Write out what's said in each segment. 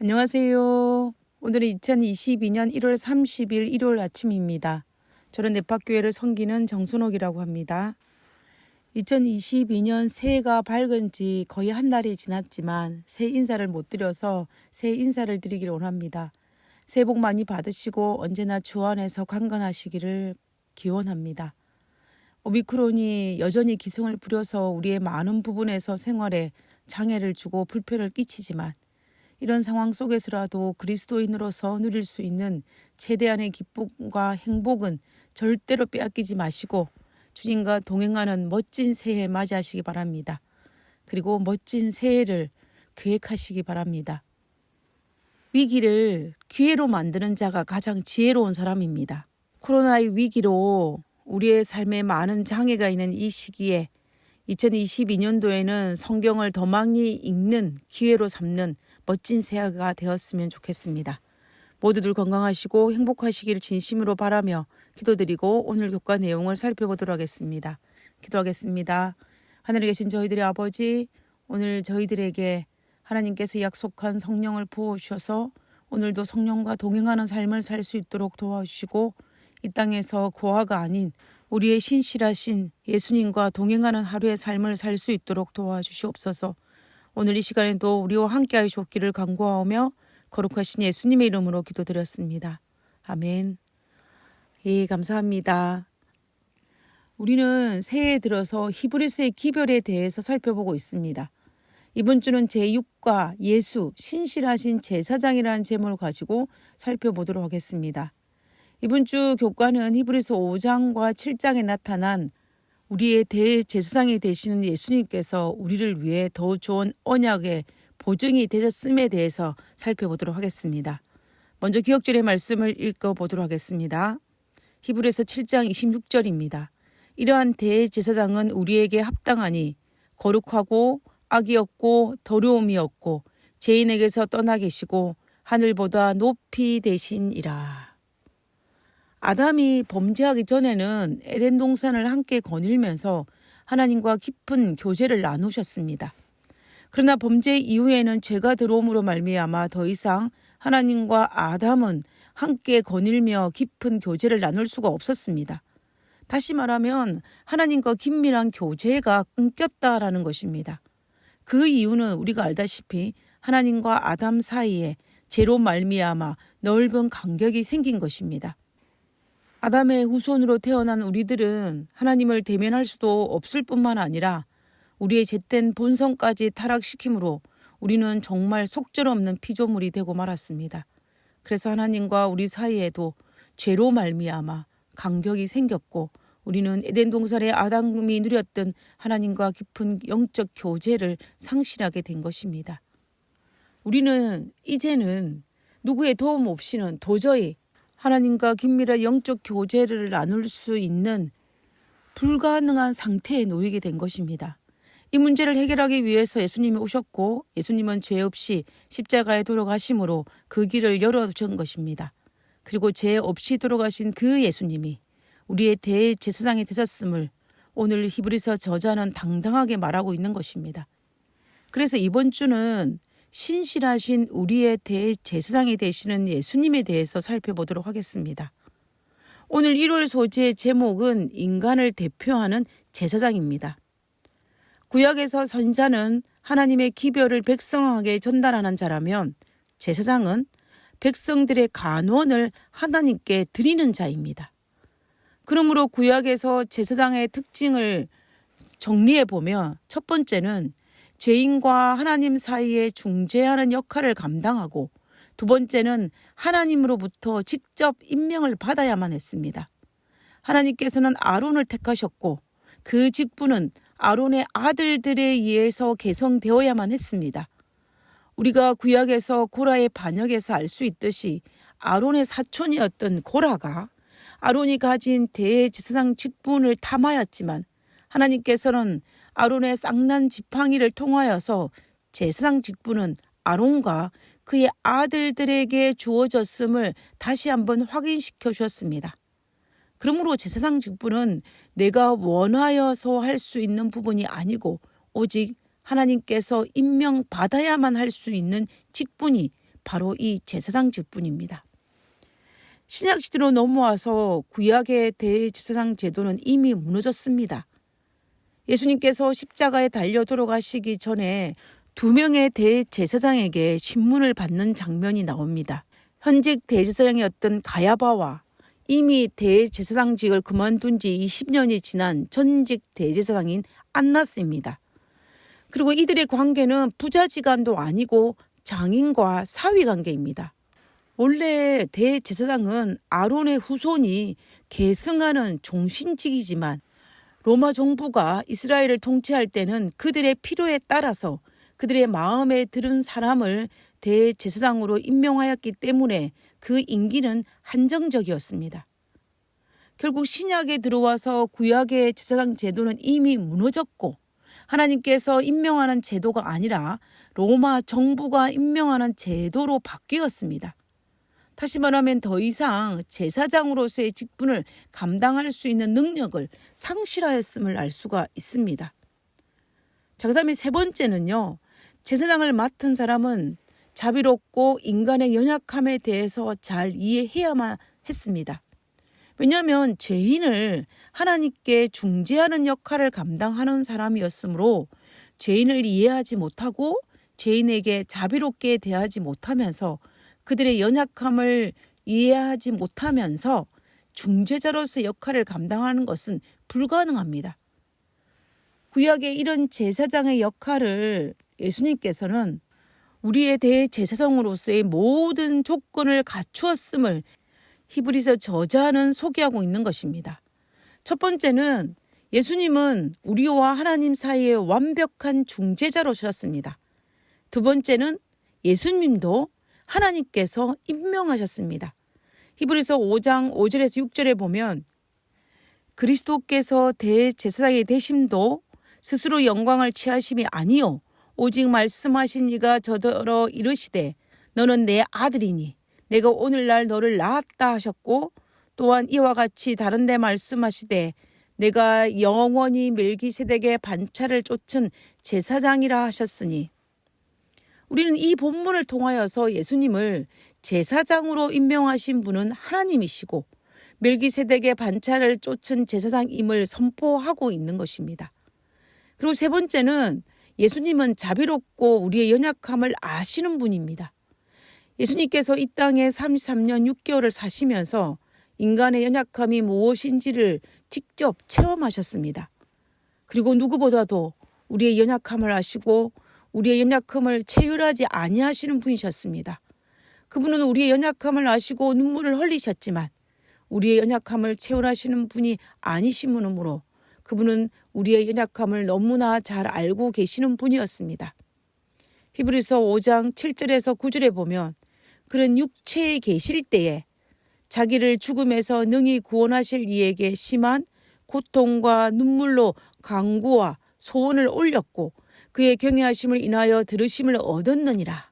안녕하세요. 오늘은 2022년 1월 30일 일요일 아침입니다. 저는 넷파교회를 섬기는 정선옥이라고 합니다. 2022년 새해가 밝은 지 거의 한 달이 지났지만 새해 인사를 못 드려서 새해 인사를 드리기를 원합니다. 새해 복 많이 받으시고 언제나 주 안에서 강건하시기를 기원합니다. 오미크론이 여전히 기승을 부려서 우리의 많은 부분에서 생활에 장애를 주고 불편을 끼치지만 이런 상황 속에서라도 그리스도인으로서 누릴 수 있는 최대한의 기쁨과 행복은 절대로 빼앗기지 마시고 주님과 동행하는 멋진 새해 맞이하시기 바랍니다. 그리고 멋진 새해를 계획하시기 바랍니다. 위기를 기회로 만드는 자가 가장 지혜로운 사람입니다. 코로나의 위기로 우리의 삶에 많은 장애가 있는 이 시기에 2022년도에는 성경을 더 많이 읽는 기회로 삼는 멋진 새해가 되었으면 좋겠습니다. 모두들 건강하시고 행복하시기를 진심으로 바라며 기도드리고 오늘 교과 내용을 살펴보도록 하겠습니다. 기도하겠습니다. 하늘에 계신 저희들의 아버지, 오늘 저희들에게 하나님께서 약속한 성령을 부어주셔서 오늘도 성령과 동행하는 삶을 살 수 있도록 도와주시고 이 땅에서 고아가 아닌 우리의 신실하신 예수님과 동행하는 하루의 삶을 살 수 있도록 도와주시옵소서. 오늘 이 시간에도 우리와 함께하여 주옵기를 간구하오며 거룩하신 예수님의 이름으로 기도드렸습니다. 아멘. 예, 감사합니다. 우리는 새해에 들어서 히브리서의 기별에 대해서 살펴보고 있습니다. 이번 주는 제6과 예수, 신실하신 제사장이라는 제목을 가지고 살펴보도록 하겠습니다. 이번 주 교과는 히브리서 5장과 7장에 나타난 우리의 대제사장이 되시는 예수님께서 우리를 위해 더 좋은 언약의 보증이 되셨음에 대해서 살펴보도록 하겠습니다. 먼저 기억절의 말씀을 읽어보도록 하겠습니다. 히브리서 7장 26절입니다. 이러한 대제사장은 우리에게 합당하니 거룩하고 악이 없고 더러움이 없고 죄인에게서 떠나 계시고 하늘보다 높이 되시니라. 아담이 범죄하기 전에는 에덴 동산을 함께 거닐면서 하나님과 깊은 교제를 나누셨습니다. 그러나 범죄 이후에는 죄가 들어옴으로 말미암아 더 이상 하나님과 아담은 함께 거닐며 깊은 교제를 나눌 수가 없었습니다. 다시 말하면 하나님과 긴밀한 교제가 끊겼다라는 것입니다. 그 이유는 우리가 알다시피 하나님과 아담 사이에 죄로 말미암아 넓은 간격이 생긴 것입니다. 아담의 후손으로 태어난 우리들은 하나님을 대면할 수도 없을 뿐만 아니라 우리의 잿된 본성까지 타락시킴으로 우리는 정말 속절없는 피조물이 되고 말았습니다. 그래서 하나님과 우리 사이에도 죄로 말미암아 간격이 생겼고 우리는 에덴 동산의 아담이 누렸던 하나님과 깊은 영적 교제를 상실하게 된 것입니다. 우리는 이제는 누구의 도움 없이는 도저히 하나님과 긴밀한 영적 교제를 나눌 수 있는 불가능한 상태에 놓이게 된 것입니다. 이 문제를 해결하기 위해서 예수님이 오셨고 예수님은 죄 없이 십자가에 돌아가심으로 그 길을 열어준 것입니다. 그리고 죄 없이 돌아가신 그 예수님이 우리의 대제사장이 되셨음을 오늘 히브리서 저자는 당당하게 말하고 있는 것입니다. 그래서 이번 주는 신실하신 우리의 대제사장이 되시는 예수님에 대해서 살펴보도록 하겠습니다. 오늘 1월 소재의 제목은 인간을 대표하는 제사장입니다. 구약에서 선지자는 하나님의 기별을 백성에게 전달하는 자라면 제사장은 백성들의 간원을 하나님께 드리는 자입니다. 그러므로 구약에서 제사장의 특징을 정리해 보면 첫 번째는 죄인과 하나님 사이에 중재하는 역할을 감당하고 두 번째는 하나님으로부터 직접 임명을 받아야만 했습니다. 하나님께서는 아론을 택하셨고 그 직분은 아론의 아들들에 의해서 개성되어야만 했습니다. 우리가 구약에서 고라의 반역에서 알 수 있듯이 아론의 사촌이었던 고라가 아론이 가진 대제사장 직분을 탐하였지만 하나님께서는 아론의 쌍난 지팡이를 통하여서 제사장 직분은 아론과 그의 아들들에게 주어졌음을 다시 한번 확인시켜 주셨습니다. 그러므로 제사장 직분은 내가 원하여서 할 수 있는 부분이 아니고 오직 하나님께서 임명받아야만 할 수 있는 직분이 바로 이 제사장 직분입니다. 신약 시대로 넘어와서 구약의 대제사장 제도는 이미 무너졌습니다. 예수님께서 십자가에 달려 돌아가시기 전에 2명의 대제사장에게 신문을 받는 장면이 나옵니다. 현직 대제사장이었던 가야바와 이미 대제사장직을 그만둔 지 20년이 지난 전직 대제사장인 안나스입니다. 그리고 이들의 관계는 부자지간도 아니고 장인과 사위 관계입니다. 원래 대제사장은 아론의 후손이 계승하는 종신직이지만 로마 정부가 이스라엘을 통치할 때는 그들의 필요에 따라서 그들의 마음에 들은 사람을 대제사장으로 임명하였기 때문에 그 임기는 한정적이었습니다. 결국 신약에 들어와서 구약의 제사장 제도는 이미 무너졌고 하나님께서 임명하는 제도가 아니라 로마 정부가 임명하는 제도로 바뀌었습니다. 다시 말하면 더 이상 제사장으로서의 직분을 감당할 수 있는 능력을 상실하였음을 알 수가 있습니다. 자, 그다음에 세 번째는요. 제사장을 맡은 사람은 자비롭고 인간의 연약함에 대해서 잘 이해해야만 했습니다. 왜냐하면 죄인을 하나님께 중재하는 역할을 감당하는 사람이었으므로 죄인을 이해하지 못하고 죄인에게 자비롭게 대하지 못하면서 그들의 연약함을 이해하지 못하면서 중재자로서의 역할을 감당하는 것은 불가능합니다. 구약의 이런 제사장의 역할을 예수님께서는 우리에 대해 제사장으로서의 모든 조건을 갖추었음을 히브리서 저자는 소개하고 있는 것입니다. 첫 번째는 예수님은 우리와 하나님 사이의 완벽한 중재자로셨습니다. 두 번째는 예수님도 하나님께서 임명하셨습니다. 히브리서 5장 5절에서 6절에 보면 그리스도께서 대제사장이 되심도 스스로 영광을 취하심이 아니요 오직 말씀하신 이가 저더러 이르시되 너는 내 아들이니 내가 오늘날 너를 낳았다 하셨고 또한 이와 같이 다른 데 말씀하시되 내가 영원히 멜기세덱의 반차를 쫓은 제사장이라 하셨으니 우리는 이 본문을 통하여서 예수님을 제사장으로 임명하신 분은 하나님이시고 멜기세덱의 반차를 쫓은 제사장임을 선포하고 있는 것입니다. 그리고 세 번째는 예수님은 자비롭고 우리의 연약함을 아시는 분입니다. 예수님께서 이 땅에 33년 6개월을 사시면서 인간의 연약함이 무엇인지를 직접 체험하셨습니다. 그리고 누구보다도 우리의 연약함을 아시고 우리의 연약함을 체휼하지 아니하시는 분이셨습니다. 그분은 우리의 연약함을 아시고 눈물을 흘리셨지만 우리의 연약함을 체휼하시는 분이 아니심으로 그분은 우리의 연약함을 너무나 잘 알고 계시는 분이었습니다. 히브리서 5장 7절에서 9절에 보면 그는 육체에 계실 때에 자기를 죽음에서 능히 구원하실 이에게 심한 고통과 눈물로 간구와 소원을 올렸고 그의 경외하심을 인하여 들으심을 얻었느니라.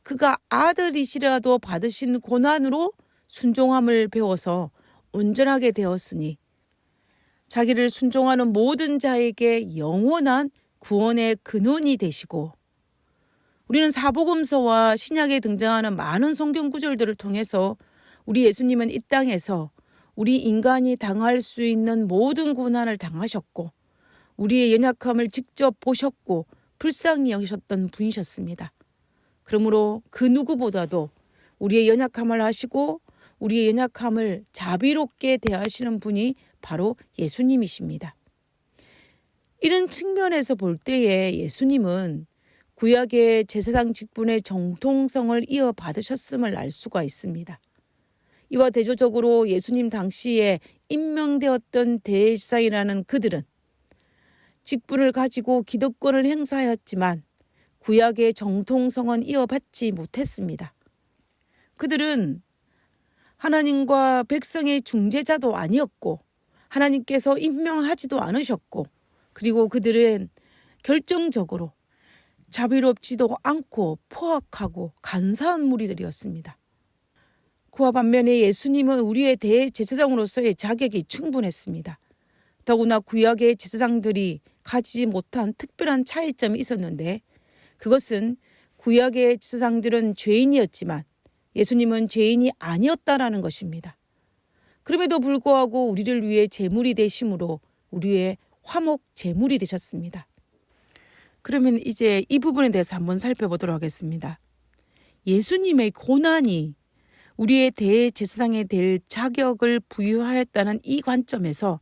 그가 아들이시라도 받으신 고난으로 순종함을 배워서 온전하게 되었으니 자기를 순종하는 모든 자에게 영원한 구원의 근원이 되시고 우리는 사복음서와 신약에 등장하는 많은 성경 구절들을 통해서 우리 예수님은 이 땅에서 우리 인간이 당할 수 있는 모든 고난을 당하셨고 우리의 연약함을 직접 보셨고 불쌍히 여기셨던 분이셨습니다. 그러므로 그 누구보다도 우리의 연약함을 아시고 우리의 연약함을 자비롭게 대하시는 분이 바로 예수님이십니다. 이런 측면에서 볼 때에 예수님은 구약의 제사장 직분의 정통성을 이어받으셨음을 알 수가 있습니다. 이와 대조적으로 예수님 당시에 임명되었던 대제사장이라는 그들은 직분을 가지고 기득권을 행사하였지만 구약의 정통성은 이어받지 못했습니다. 그들은 하나님과 백성의 중재자도 아니었고 하나님께서 임명하지도 않으셨고 그리고 그들은 결정적으로 자비롭지도 않고 포악하고 간사한 무리들이었습니다. 그와 반면에 예수님은 우리의 대제사장으로서의 자격이 충분했습니다. 더구나 구약의 제사장들이 가지지 못한 특별한 차이점이 있었는데 그것은 구약의 제사장들은 죄인이었지만 예수님은 죄인이 아니었다라는 것입니다. 그럼에도 불구하고 우리를 위해 제물이 되심으로 우리의 화목 제물이 되셨습니다. 그러면 이제 이 부분에 대해서 한번 살펴보도록 하겠습니다. 예수님의 고난이 우리의 대제사장이 될 자격을 부여하였다는 이 관점에서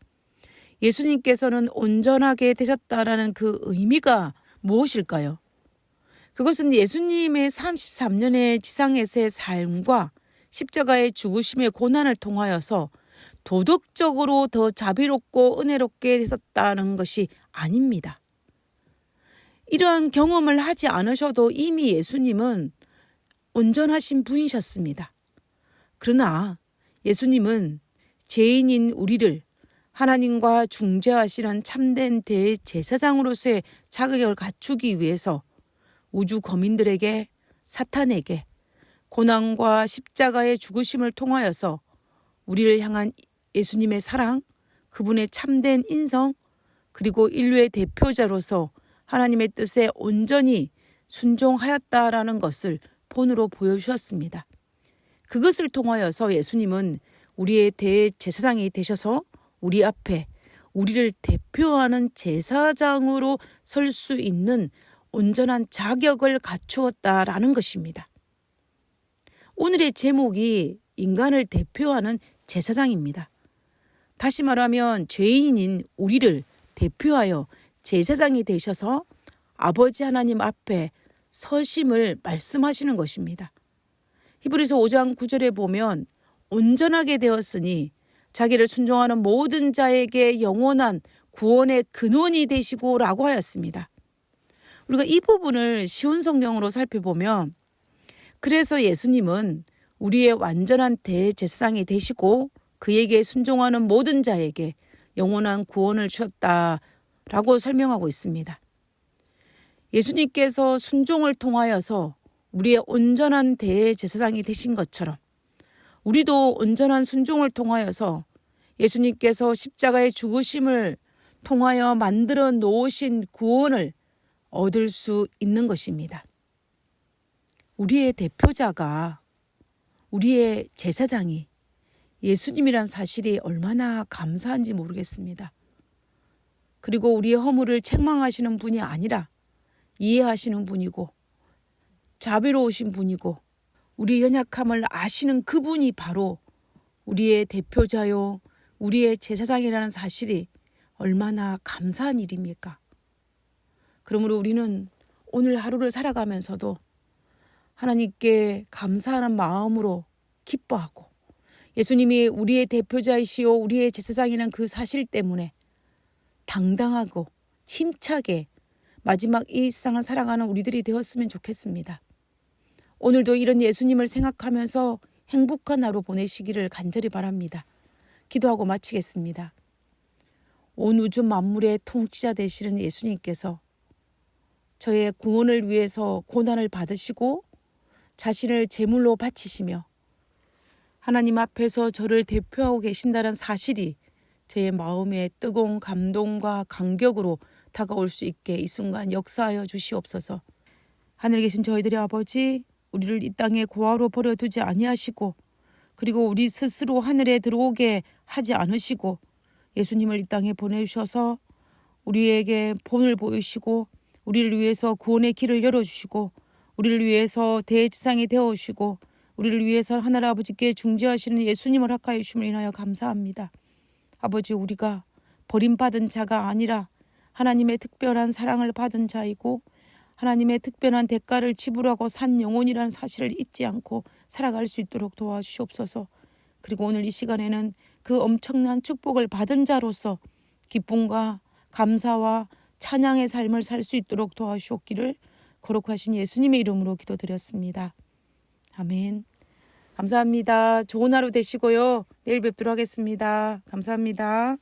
예수님께서는 온전하게 되셨다라는 그 의미가 무엇일까요? 그것은 예수님의 33년의 지상에서의 삶과 십자가의 죽으심의 고난을 통하여서 도덕적으로 더 자비롭고 은혜롭게 되셨다는 것이 아닙니다. 이러한 경험을 하지 않으셔도 이미 예수님은 온전하신 분이셨습니다. 그러나 예수님은 죄인인 우리를 하나님과 중재하시는 참된 대제사장으로서의 자격을 갖추기 위해서 우주 거민들에게, 사탄에게 고난과 십자가의 죽으심을 통하여서 우리를 향한 예수님의 사랑, 그분의 참된 인성, 그리고 인류의 대표자로서 하나님의 뜻에 온전히 순종하였다라는 것을 본으로 보여주셨습니다. 그것을 통하여서 예수님은 우리의 대제사장이 되셔서 우리 앞에 우리를 대표하는 제사장으로 설 수 있는 온전한 자격을 갖추었다라는 것입니다. 오늘의 제목이 인간을 대표하는 제사장입니다. 다시 말하면 죄인인 우리를 대표하여 제사장이 되셔서 아버지 하나님 앞에 서심을 말씀하시는 것입니다. 히브리서 5장 9절에 보면 온전하게 되었으니 자기를 순종하는 모든 자에게 영원한 구원의 근원이 되시고 라고 하였습니다. 우리가 이 부분을 쉬운 성경으로 살펴보면 그래서 예수님은 우리의 완전한 대제사장이 되시고 그에게 순종하는 모든 자에게 영원한 구원을 주셨다라고 설명하고 있습니다. 예수님께서 순종을 통하여서 우리의 온전한 대제사장이 되신 것처럼 우리도 온전한 순종을 통하여서 예수님께서 십자가의 죽으심을 통하여 만들어 놓으신 구원을 얻을 수 있는 것입니다. 우리의 대표자가, 우리의 제사장이 예수님이란 사실이 얼마나 감사한지 모르겠습니다. 그리고 우리의 허물을 책망하시는 분이 아니라 이해하시는 분이고 자비로우신 분이고 우리의 연약함을 아시는 그분이 바로 우리의 대표자요, 우리의 제사장이라는 사실이 얼마나 감사한 일입니까? 그러므로 우리는 오늘 하루를 살아가면서도 하나님께 감사하는 마음으로 기뻐하고 예수님이 우리의 대표자이시오 우리의 제사장이라는 그 사실 때문에 당당하고 힘차게 마지막 이 세상을 살아가는 우리들이 되었으면 좋겠습니다. 오늘도 이런 예수님을 생각하면서 행복한 하루 보내시기를 간절히 바랍니다. 기도하고 마치겠습니다. 온 우주 만물의 통치자 되시는 예수님께서 저의 구원을 위해서 고난을 받으시고 자신을 제물로 바치시며 하나님 앞에서 저를 대표하고 계신다는 사실이 저의 마음에 뜨거운 감동과 감격으로 다가올 수 있게 이 순간 역사하여 주시옵소서. 하늘에 계신 저희들의 아버지, 우리를 이 땅에 고아로 버려두지 아니하시고 그리고 우리 스스로 하늘에 들어오게 하지 않으시고 예수님을 이 땅에 보내주셔서 우리에게 본을 보이시고 우리를 위해서 구원의 길을 열어주시고 우리를 위해서 대제사장이 되어주시고 우리를 위해서 하늘 아버지께 중재하시는 예수님을 합하여 주심을 인하여 감사합니다. 아버지, 우리가 버림받은 자가 아니라 하나님의 특별한 사랑을 받은 자이고 하나님의 특별한 대가를 지불하고 산 영혼이라는 사실을 잊지 않고 살아갈 수 있도록 도와주시옵소서. 그리고 오늘 이 시간에는 그 엄청난 축복을 받은 자로서 기쁨과 감사와 찬양의 삶을 살 수 있도록 도와주시옵기를 거룩하신 예수님의 이름으로 기도드렸습니다. 아멘. 감사합니다. 좋은 하루 되시고요. 내일 뵙도록 하겠습니다. 감사합니다.